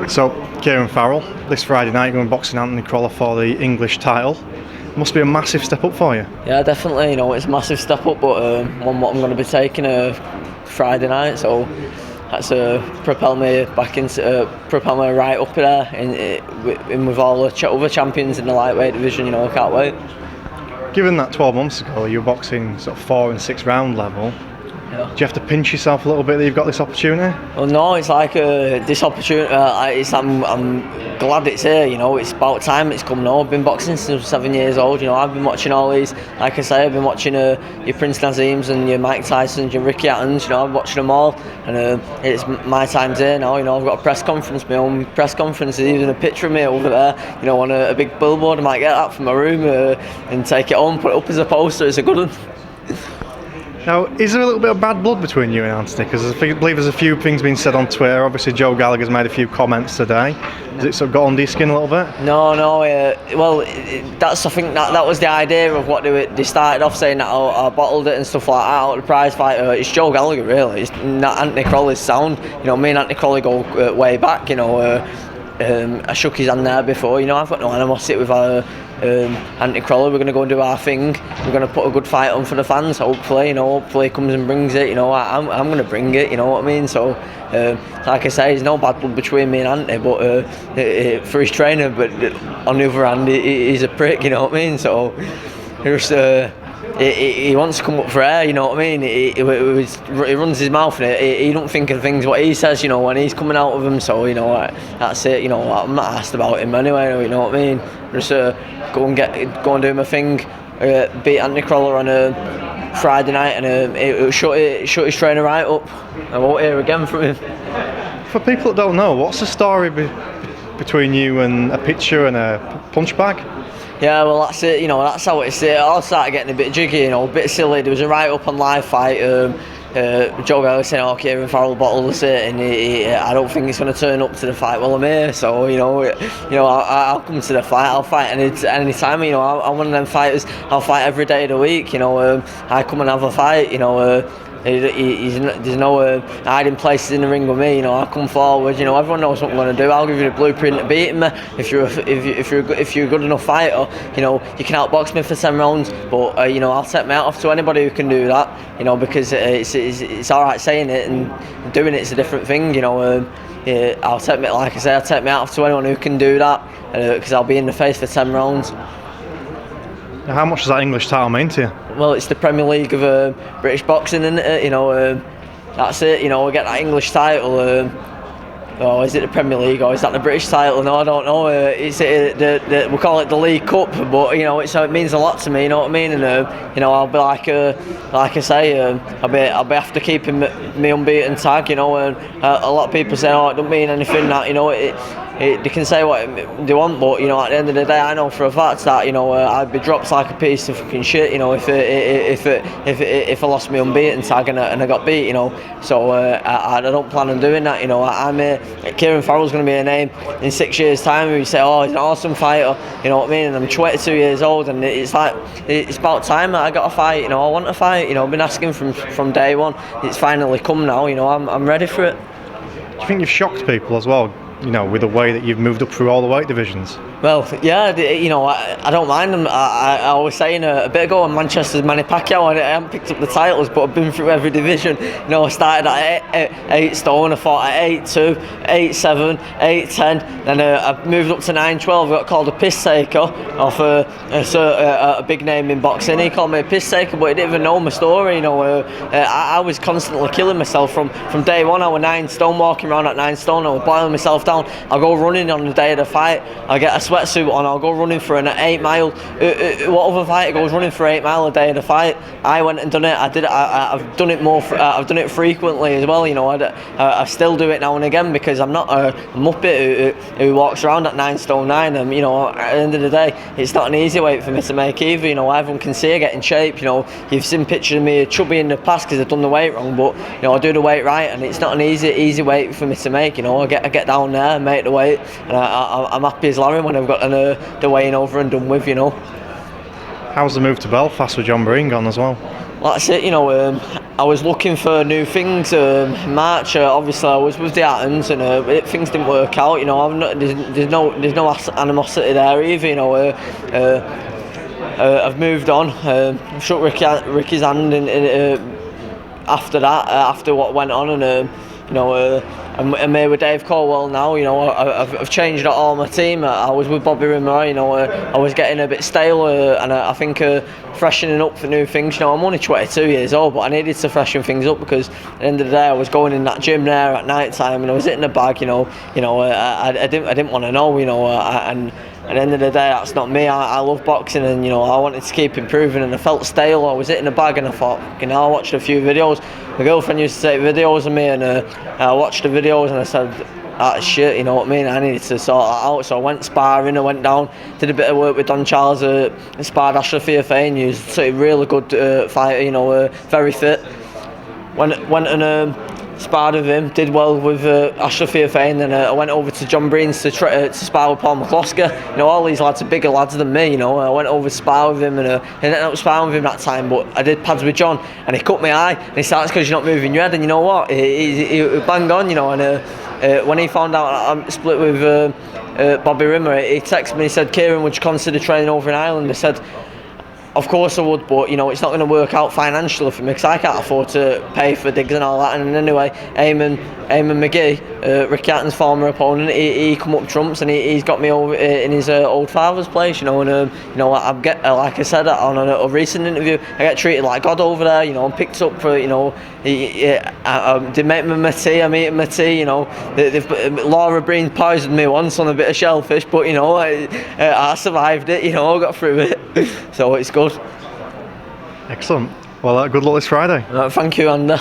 So, Kieran Farrell, this Friday night you're going boxing Anthony Crolla for the English title. Must be a massive step up for you. Yeah, definitely. It's a massive step up, but one what I'm going to be taking Friday night. So that's propel me back into propel me right up there in with all the other champions in the lightweight division. I can't wait. Given that 12 months ago you were boxing sort of 4 and 6 round level, yeah. Do you have to pinch yourself a little bit that you've got this opportunity? Well, no, it's like this opportunity. I'm glad it's here. It's about time it's come now. I've been boxing since I was 7 years old. I've been watching all these. Like I say, I've been watching your Prince Nazeems and your Mike Tysons, your Ricky Hattons. I'm watching them all, and it's my time's here now. I've got a press conference, my own press conference. There's even a picture of me over there. On a big billboard. I might get that from my room and take it home, put it up as a poster. It's a good one. Now, is there a little bit of bad blood between you and Anthony? Because I believe there's a few things being said on Twitter. Obviously, Joe Gallagher's made a few comments today. Has it sort of got under your skin a little bit? No. Well, that's I think that was the idea of what they started off saying that I bottled it and stuff like that out of the prize fight. It's Joe Gallagher, really. It's not Anthony Crolla's sound. Me and Anthony Crolla go way back. I shook his hand there before. I've got no animosity with Anthony Crolla. We're going to go and do our thing. We're going to put a good fight on for the fans. Hopefully, hopefully he comes and brings it. I'm going to bring it. You know what I mean? So, like I say, there's no bad blood between me and Anthony, but for his trainer. But on the other hand, he's a prick. You know what I mean? So, just. He wants to come up for air, you know what I mean? He runs his mouth and he don't think of things what he says, when he's coming out of him. So that's it. I'm not asked about him anyway. You know what I mean? Just go and do my thing. Beat Anthony Crolla on a Friday night, and it shut his trainer right up. I won't hear again from him. For people that don't know, what's the story between you and a pitcher and a punch bag? Yeah, well, that's it. That's how it's. It all started getting a bit jiggy, a bit silly. There was a write-up on Live Fight. Joe Gallagher saying, Kieran Farrell bottled us it, and I don't think he's going to turn up to the fight. Well, I'm here, so I'll come to the fight. I'll fight any time. I'm one of them fighters. I'll fight every day of the week. I come and have a fight. There's no hiding places in the ring with me. I come forward. Everyone knows what I'm going to do. I'll give you the blueprint to beating me. If you're a good enough fighter, you can outbox me for 10 rounds. But I'll take my hat off to anybody who can do that. Because it's all right saying it and doing it's a different thing. I'll take my hat off to anyone who can do that because I'll be in the face for 10 rounds. How much does that English title mean to you? Well, it's the Premier League of British boxing, isn't it? That's it. We get that English title. Is it the Premier League or is that the British title? No, I don't know. We call it the League Cup, but it means a lot to me. You know what I mean? And I'll be like I say, I'll be after keeping me unbeaten tag. And a lot of people say, it don't mean anything. That they can say what they want, but at the end of the day, I know for a fact that I'd be dropped like a piece of fucking shit. If I lost my unbeaten tag and I got beat. So I don't plan on doing that. Kieran Farrell's going to be a name in 6 years' time. We say, he's an awesome fighter. You know what I mean? And I'm 22 years old, and it's about time that I got a fight. I want a fight. I've been asking from day one. It's finally come now. I'm ready for it. Do you think you've shocked people as well? With the way that you've moved up through all the weight divisions? Well, yeah, I don't mind them. I was saying a bit ago on Manchester's Manny Pacquiao, I haven't picked up the titles, but I've been through every division. I started at 8 stone, I fought at 8'2", 8'7", 8'10", then I moved up to 9'12", got called a piss taker off a big name in boxing. He called me a piss taker, but he didn't even know my story. I was constantly killing myself from day one. I was 9 stone, walking around at 9 stone, I was boiling myself down. I'll go running on the day of the fight. I get a sweatsuit on. I'll go running for an 8 mile. What other fighter goes running for 8 mile a day of the fight? I went and done it. I've done it more. I've done it frequently as well. I still do it now and again because I'm not a muppet who walks around at 9 stone 9. And at the end of the day, it's not an easy weight for me to make either. Everyone can see I get in shape. You've seen pictures of me chubby in the past because I've done the weight wrong, but I do the weight right, and it's not an easy weight for me to make. I get down there, make the weight, and I'm happy as Larry when I've got the weighing over and done with. How's the move to Belfast with John Breen gone as well? Well, that's it. I was looking for new things. In March, obviously, I was with the Hattons, and things didn't work out. You know, there's no animosity there either. You know, I've moved on. Shook Ricky's hand after that, after what went on, and you know, I'm here with Dave Colwell now. You know, I've changed all my team. I was with Bobby Rimmer. You know, I was getting a bit stale, and I think freshening up for new things. You know, I'm only 22 years old, but I needed to freshen things up because at the end of the day, I was going in that gym there at night time, and I was hitting the bag. You know, I didn't want to know. You know, and at the end of the day, that's not me. I love boxing, and you know, I wanted to keep improving, and I felt stale. I was hitting the bag, and I thought, you know, I watched a few videos. My girlfriend used to take videos of me, and I watched the videos, and I said, that's shit, you know what I mean? I needed to sort that out. So I went sparring, I went down, did a bit of work with Don Charles, sparred Ashley Fiafane, who's a really good fighter, you know, very fit. Went and sparred with him, did well with Ashley Fiafane, then I went over to John Breen's to spar with Paul McCloskey. You know, all these lads are bigger lads than me, you know. I went over to spar with him, and I ended up sparring with him that time, but I did pads with John, and he cut my eye, and he starts because you're not moving your head, and you know what, he banged on, you know, and when he found out I'm split with Bobby Rimmer, he texted me, he said, Kieran, would you consider training over in Ireland? I said, of course I would, but you know, it's not going to work out financially for me because I can't afford to pay for digs and all that. And anyway, Eamon McGee, Ricky Hatton's former opponent, he come up trumps, and he's got me over in his old father's place, you know. And you know, I get, like I said on a recent interview, I get treated like God over there, you know. I'm picked up for, you know, they make me my tea, I'm eating my tea, you know. Laura Breen poisoned me once on a bit of shellfish, but you know, I survived it, you know, I got through it, so it's good. Excellent. Well, good luck this Friday. Thank you, Andy.